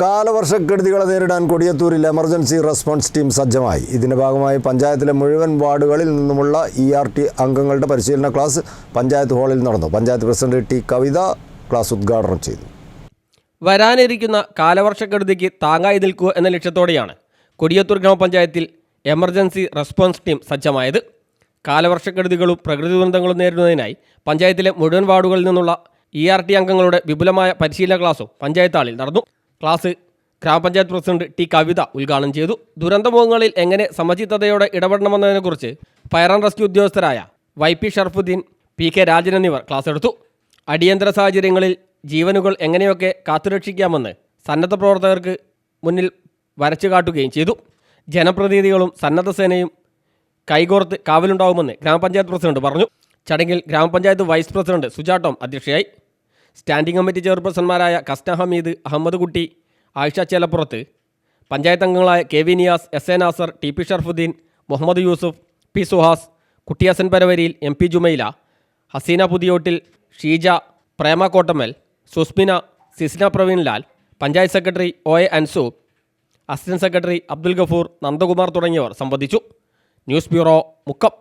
കാലവർഷക്കെടുതികളെ നേരിടാൻ കൊടിയത്തൂരിൽ emergency response team സജ്ജമായി. ഇതിന്റെ ഭാഗമായി പഞ്ചായത്തിലെ മുഴുവൻ വാർഡുകളിൽ നിന്നുമുള്ള ERT അംഗങ്ങളുടെ പരിശീലന ക്ലാസ് പഞ്ചായത്ത് ഹാളിൽ നടന്നു. പഞ്ചായത്ത് പ്രസിഡന്റ് ടി കവിത ക്ലാസ് ഉദ്ഘാടനം ചെയ്തു. വരാനിരിക്കുന്ന കാലവർഷക്കെടുതിക്ക് താങ്ങായി നിൽക്കുക എന്ന ലക്ഷ്യത്തോടെയാണ് കൊടിയത്തൂർ ഗ്രാമപഞ്ചായത്തിൽ എമർജൻസി റെസ്പോൺസ് ടീം സജ്ജമായത്. കാലവർഷക്കെടുതികളും പ്രകൃതി ദുരന്തങ്ങളും നേരിടുന്നതിനായി പഞ്ചായത്തിലെ മുഴുവൻ വാർഡുകളിൽ നിന്നുള്ള ERT അംഗങ്ങളുടെ വിപുലമായ പരിശീലന ക്ലാസും പഞ്ചായത്ത് ഹാളിൽ നടന്നു. ക്ലാസ് ഗ്രാമപഞ്ചായത്ത് പ്രസിഡന്റ് ടി കവിത ഉദ്ഘാടനം ചെയ്തു. ദുരന്തമുഖങ്ങളിൽ എങ്ങനെ സമചിത്തതയോടെ ഇടപെടണമെന്നതിനെക്കുറിച്ച് ഫയർ ആൻഡ് റെസ്ക്യൂ ഉദ്യോഗസ്ഥരായ YP ഷർഫുദ്ദീൻ, PK രാജൻ എന്നിവർ ക്ലാസ് എടുത്തു. അടിയന്തര സാഹചര്യങ്ങളിൽ ജീവനുകൾ എങ്ങനെയൊക്കെ കാത്തുരക്ഷിക്കാമെന്ന് സന്നദ്ധ പ്രവർത്തകർക്ക് മുന്നിൽ വരച്ചു കാട്ടുകയും ചെയ്തു. ജനപ്രതിനിധികളും സന്നദ്ധ സേനയും കൈകോർത്ത് കാവലുണ്ടാവുമെന്ന് ഗ്രാമപഞ്ചായത്ത് പ്രസിഡന്റ് പറഞ്ഞു. ചടങ്ങിൽ ഗ്രാമപഞ്ചായത്ത് വൈസ് പ്രസിഡന്റ് സുജാട്ടം അധ്യക്ഷയായി. സ്റ്റാൻഡിംഗ് കമ്മിറ്റി ചെയർപേഴ്സൺമാരായ കസ്ന ഹമീദ്, അഹമ്മദ് കുട്ടി, ആയിഷ ചേലപ്പുറത്ത്, പഞ്ചായത്ത് അംഗങ്ങളായ KV Niyas, SA Nasar, TP Sharafuddin, Muhammed Yusuf, P Suhas, Kuttiyasan Paravariyil, MP Jumaila, Haseena Puthiyottil, Sheeja, Prema Kottamal, Susmina, Sisna Praveenlal, panchayat secretary OA Ansoob, assistant secretary Abdul Gafoor, Nandakumar തുടങ്ങിയവർ സംബന്ധിച്ചു. News bureau, Mukkam.